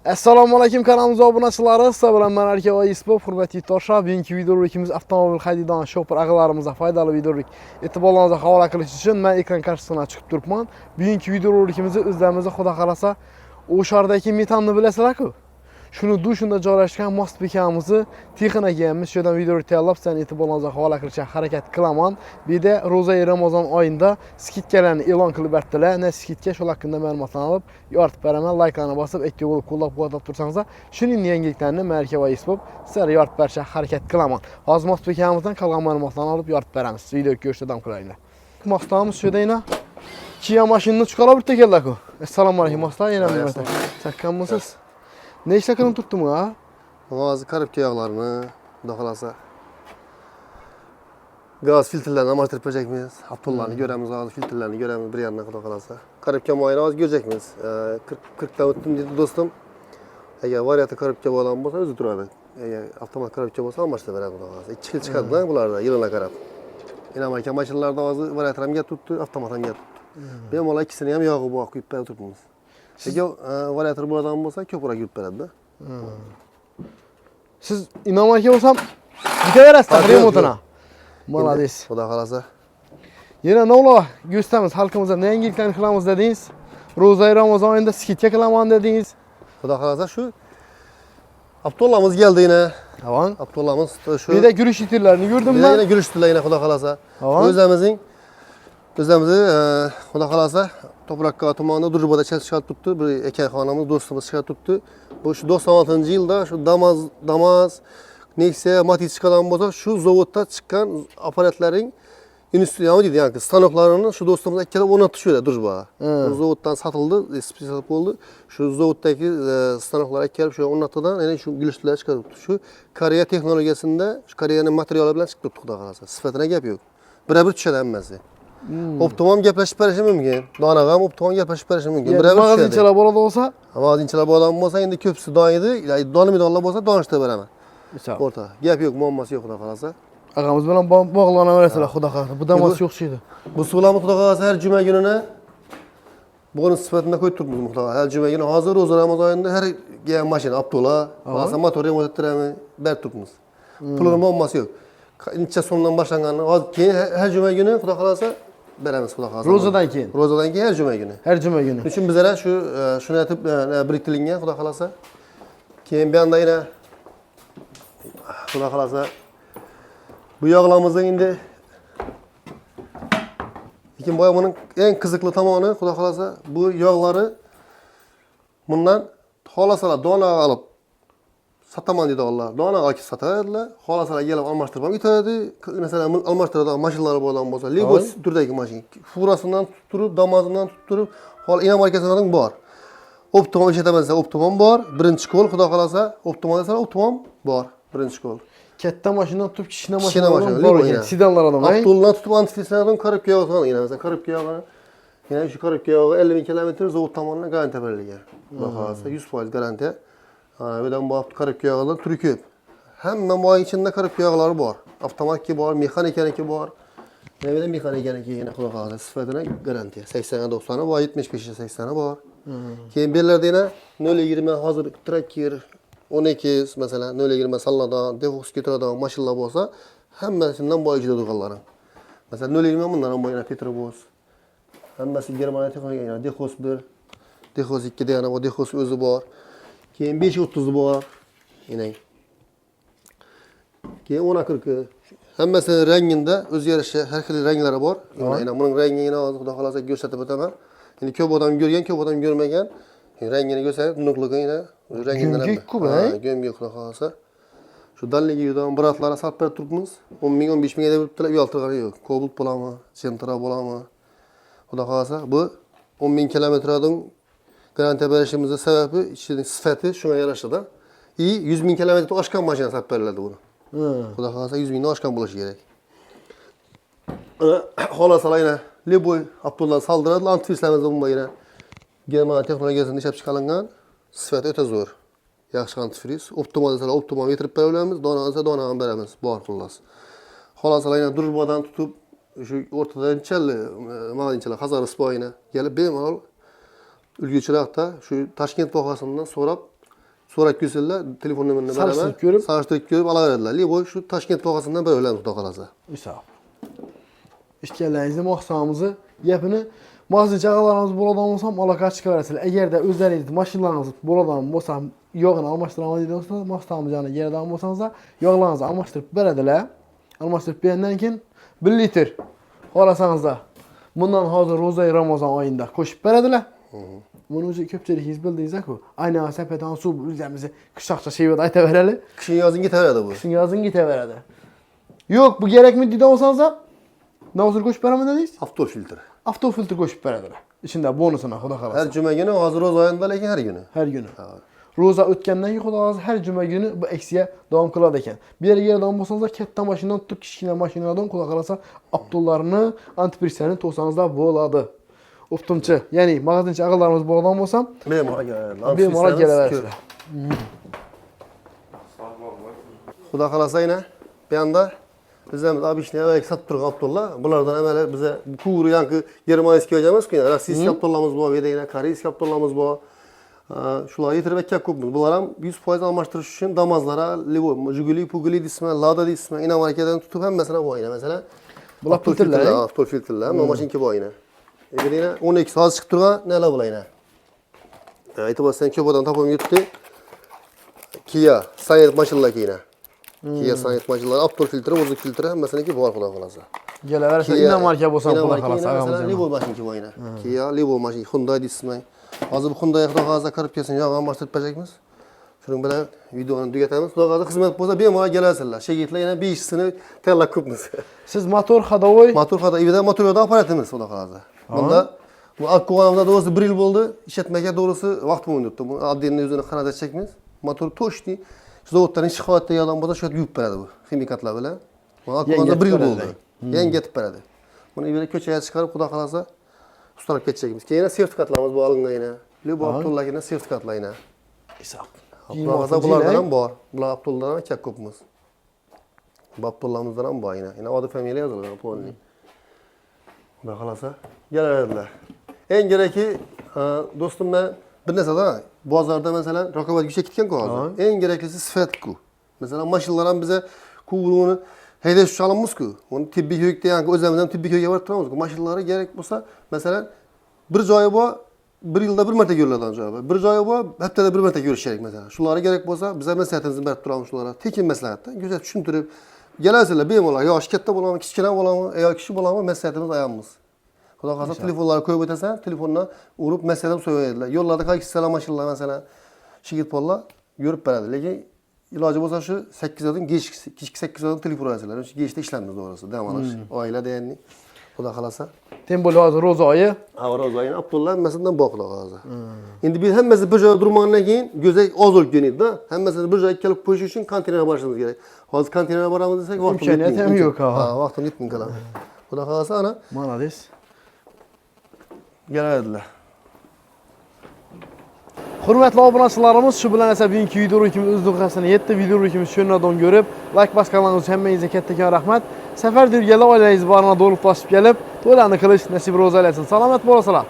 Assalomu alaykum kanalimiz obunachilari. Sizlar bilan men Arka va Yusuf, hurmatli yurtdoshlar. Bugungi videorolikimiz avtomobil haydaydigan shopper ag'alarimizga foydali videorolik e'tiboringizga havola qilish uchun men ekran qarshisiga chiqib turibman. Bugungi videorolikimizni o'zlarimizga xudo xolasa O'shardagi metanni bilasizlar-ku. Shuni dushunda joylashgan most bekamizni texnikaga shu yerdan video tayyorlab sizlarning e'tiboringizga havola qilishga harakat qilaman. Bu yerda Ro'za Ramazon oyida skidkalarni e'lon qilib berdilar. Ne skidka shu haqida ma'lumotlarni olib yoritib beraman. Like'larni bosib, ikki bo'lib qo'llab-quvvatlab tursangiz, shuning yangiliklarni Marka va Yusuf sizlarga yoritib berishga harakat qilaman. Hozir most bekamizdan qolgan ma'lumotlarni olib yoritib beramiz. Videoga ko'rishda davom qilaylik. Mostamiz shu yerda Kia mashinani chiqarib birta keldi-ku. Assalomu alaykum mostlar, yana bir marta. Chakkanmisiz? Ne ishlar qilib turibdim ha? Hozir korobka yog'larini, xudo xolasa. Gaz filtrlarini almashtirib qo'yacakmiz. Avtolarni ko'ramiz, hozir filtrlarni ko'ramiz bir yandan xudo xolasa. Korobka moyini hozir ko'racakmiz. 40 ta o'tdim dedi do'stim. Agar variantli korobka bo'lgan bo'lsa o'zi turadi. Agar avtomat korobka bo'lsa almashtirib beradi xudo xolasa. 2 xil chiqadi-da bularda yilga qarab. Amerika mashinalarida hozir variantlar ham turibdi, avtomat ham turibdi. Bemalol ikkisini ham yog'i bor quyib turibmiz. Agar variantlar bo'ladigan bo'lsa ko'proq yurib beradi-da. Siz inomarga bo'lsam bitaverasiz remontini. Молодец. Xudo xolasa. Yana navlar ko'rsatamiz xalqimizga, ne yangiliklarni qilamiz dedingiz. Ro'za Ramazon oyida skidka qilaman dedingiz. Xudo xolasa shu avtolarimiz keldi yana. Tamam. Avtolarimiz shu. Bir de girish itirlarini gördüm ben. Yana girish yana xudo xolasa. O'zimizni xudo xolasa Toprakka tumanida Durboda chiqarib turibdi. Bir akaxonamiz, do'stimiz chiqarib turibdi. Bu shu 96-yilda shu Damas, Nexia, Matiz chiqqan bo'lsa, shu zavodda chiqqan apparatlarning institutiyami deydi, ya'ni stanoklarini shu do'stimiz ikkala o'rnatib shurada Durbo. Bu zavoddan sotildi, spesial bo'ldi. Shu zavoddagi stanoklar kelib shu o'rnatdidan, yana shu gulishlar chiqarib turibdi. Shu Koreya texnologiyasida, shu Koreyaning materiali bilan chiqib turibdi xudo xolasa. Sifatına gap yo'q. Birebir tushadi hammasi. Optimum gaplashib berishi mumkin. Donaga ham optimum gaplashib berishi mumkin. Birebir magazinchalar bo'ladi bo'lsa, magazinchalar bo'ladigan bo'lsa, endi ko'psi doyidi, donmaydiganlar bo'lsa, donishda beraman. O'rta. Gap yo'q, muammosi yo'q xudo xolasa. Agamiz bilan bog'lanaverasizlar xudo xolasa. Bu damas yo'q şeydi. Bu suvlarni xudo xolasa har juma kunini bugün sifatida qo'yib turibmiz xudo xolasa. Har juma kuni hozir Ro'za Ramazon oyida har mashina Abdullah, xolasa motor remont ettiramiz, berib turibmiz. Pulning muammosi yo'q. Necha so'mdan boshlanganini hozir keyin har juma kuni xudo xolasa beramiz xudo xolasa. Ro'zadan keyin. Ro'zadan keyin har juma kuni. Har juma kuni. Uchun bizlar shuni aytib biriktirilgan xudo xolasa. Keyin bu yoqda yana xudo xolasa bu yog'larimizni endi lekin boya buning eng qiziqli tomoni xudo xolasa bu yog'lari bundan xolasalar dona olib sataman dedi onlar. Dona olib satadilar. Xolasalar kelib almashtirib ham ketadi. Masalan, almashtiradigan mashinalari bo'lgan bo'lsa, libo turdagi mashina. Furasidan turib, Damazdan turib, hol ina markasidan bor. Optimum ishataman desa, optimum bor. Birinchi qo'l xudo xolasa, optimum desa, optimum bor. Birinchi qo'l. Katta mashinadan tutib kichkina mashinalar bor ekan. Sedanlardan, ay. Avtoldan tutib antifrislardan korobka yog'i qilgan. Masalan, korobka yog'i, yana shu korobka yog'i 50 ming kilometr zavod tomonidan garantiya berilgan. Xudo xolasa 100% garantiya. Buradan bu korobka yog'lar turi ko'p. Hamma moy ichida korobka yog'lari bor. Avtomatki bor, mexanikaniki bor. Yana bir mexanikaniki yana xudo xolasa sifatida garantiya. 80 90 bor, 75 80 bor. Keyin bellarda yana 020 hozir Tracker 12 masalan 020 salladan, Defox ketiradigan mashinalar bo'lsa, hammasidan boy ichida turganlari. Masalan 020 bundan ham boyina Petrobus. Hammasi Germaniya texnologiya, Defox 1, Defox 2 da yana bu Defox o'zi bor. Keyin 530 bor. Yine. Keyin 1040. Hammasi rangida o'zgarishi, har xil ranglari bor. Yine buning rangini hozir xudo xolasa ko'rsatib o'taman. Endi ko'p odam ko'rgan, ko'p odam ko'rmagan. Rangini ko'rsatib, nuqligini rangidan ham. Gömgek xudo xolasa. Shu dalliga yurgan biratlari sotib berib turibmiz. 10 ming, 15 mingga deb turibdilar, uyaltirgani yo'q. Cobalt bo'lami, Centra bo'lami. Xudo xolasa bu 10 ming kilometrdan garantiya berishimizning sababi ishining sifati shunga yarashadi. 100 ming kilometr oshgan mashina sotib beriladi buni. Xudo xolasa 100 mingdan oshgan bo'lishi kerak. Xolasalar yana Liboy Abdullah saldiradi, antifrislarimiz bunga yana Germaniya texnologiyasidan ishlab chiqarilgan, sifati o'ta zo'r. Yaxshi antifriz, optimal desalar optimal yetirib beramiz, dona desa dona ham beramiz, bor xullas. Xolasalar yana Durbodan tutib shu o'rtadan challi magazinchalar Hazar Spoyina kelib bemalol ulgurchilarda shu Toshkent vohasidan so'rab so'rab kelsalar, telefon nomerini beraman. Sarıştırib ko'rib olaveradilar. Libo shu Toshkent tog'asidan bir o'ylab xudo qolasa. Hisob. İşgələrinizin maqsadımızı, gapini mağazacı ağalarımız buradan olsam alaqaç çıxarasınlar. Əgər də özləriniz maşınlarınızı buradan olsa, yoğunu almışdırama deyirsiniz, maqsadımızı yerdən olsanız da yoğlarınızı almışdırıb verədilər. Almışdırıb verəndən keyin 1 litr olasanız da bundan hazır Rozay Ramazan ayında koşub verədilər. Bunu özü köpçəlikiniz bildiyinizdə ki, ayna səpədən su üzəmizi qışaqça şeyvədə ayta verəli. Kışın yazın gitərədi bu. Kışın yazın gitə verədi. Yox, bu gərəkmi dedə olsanız da ne hazır koşup verəmə dediniz? Avto filtre. Avto filtre koşup verədilər. İçində bonusuna xuda xalası. Her cümə günü hazır Roza ayında lekin her günü. Hər günü. Roza ötkəndən ki, xuda xalası hər cümə günü bu əksiyə davam qıladı ikən. Bir yerdən olsanız da kətdən maşından tutub kiçiklə maşinadan xuda xalasa aptollarını, antipreslərini toxsanız da boladı. Optumçu, yəni mağazınçı ağalarımız buradan olsam, Memara gələrlər. Memara gələrlər. Xuda xalasa yine bir anda bizden abişneye belki sattırıq aptolla. Bunlardan əmələ bizə kuru yankı Germaniyski hocamız ki, Rossiyski aptollamız bu, ya da yine Koreyski aptollamız bu. Şular yetirib ekkak kupumuz. Bunlar hem 100% almaştırış için damazlara, Livo, Jiguli, Puguli disme, Lada disme, ina markeden tutup hem mesela bu ayına mesela. Bunlar filtrlər. Aptol filtrlər, ama maşinki bu ayına. Bir yine 12 saat çıktırğa ne la bu ayına. Etibar sen köpadan tapım gitti. Kia, Sanet maşınla ki yine. Kia Sanet maşınlar, aptol filtre, bozuk filtre, mesela ki bu var xuda qalasa. Gələrsə ina marka bolsan xuda xalasa Mesela ağamız. Livo maşinki bu ayına. Kia, Livo maşinki, Hyundai disme. Hazır bu Hyundai xuda qalasa qırıb kelsin, yağı maştırıb bəcəkmiz. Şunun bilen videonu dügetemiz. Xuda qalasa xizmət bolsa bir mara gələrsələr. Şegitlə yine bir işçisini tellak kupmiz. Siz motor xadavoy. Motor xada, evdə motor yoxda aparatımız xuda qalasa. Bunda bu akkuğanımda doğrusu 1 yıl oldu. İşletmeke doğrusu vaxtımı unuttum. Bu adliyenin üzerine kanat çekmiz. Motor toştu. Zavodların şikayette yalan bada şöyle yiyip verdi bu. Kimikatlar böyle. Bu akkuğanımda 1 yıl oldu. Yen getip verdi. Bunu böyle köçeye çıkarıp kuda kalasa ustarak geçecekimiz. Ki yine sertifikatlarımız bu alınga yine. Bu Abdullah yine sertifikatla yine. Hesap. Bunlardan bu var. Bunlar Abdullah'dan kek kopumuz. Bu Abdullah'ımızdan bu yine. Yine adı familya yazılır. Polni. Kuda kalasa gelerdiler. En gereki dostum ben bir neyse da Boğazlarda mesela rakabat yüksek gitken koyardı. En gereklisi sıfat ku. Mesela maşınların bize kuyruğunu hedef çalınmış ku. Onu tibbi köyükte yani özlemden tibbi köyüye vartıramaz ku. Maşınlara gerek olsa mesela bir joyu bu bir yılda bir mertebe görülüyor joyu. Bir joyu bu haftada bir mertebe görüşerek mesela. Şunlara gerek olsa bize meslahatınızı berip duralım şunlara. Tekin meslahatta güzel düşündürüp gelerseler benim ola ya şirkette bulamı, kiçkine bulamı, eğer kişi bulamı meslahatımız ayağımız. Xuda qalsa telefonları koyub ötəsən, telefonuna uğrup məsələdən söyləyirlər. Yollarda qayı selamlaşırlar mesela. Şigit bolla görüp beraber. Lakin ilacı olsa şu 8 adın geç 8 adın telefon arasılar. Çünkü geçte işlenmez orası. Devam alır. Aile değerli. Xuda qalasa. Tembolu hazır Roza ayı. Ha Roza ayı Abdullah məsələn bu xuda qalasa. İndi biz həmməsi bir joyda durmağından keyin gözəl azol günüdür da. Həmməsi bir joyda gəlib qoyuş üçün konteynera barışımız gerek. Hazır konteynera baramız desək vaxtım İmkaniyyətim yox ha. Ha, vaxtım getmin qalan. Xuda qalasa ana. Malades. Gələrədilər. Hürmetli abunəçilərimiz, şu bilan esa bugünkü video rükümüz öz düqəsini yetdi. Video rükümüz şönədən görüb, like basqanlarınız həmməyinizə kətdəkən rəhmət. Səfər dürgəli ailəniz barına dolub basıb gəlib, toylarını qılış, nəsib roza eləsin. Salamət bolasılar.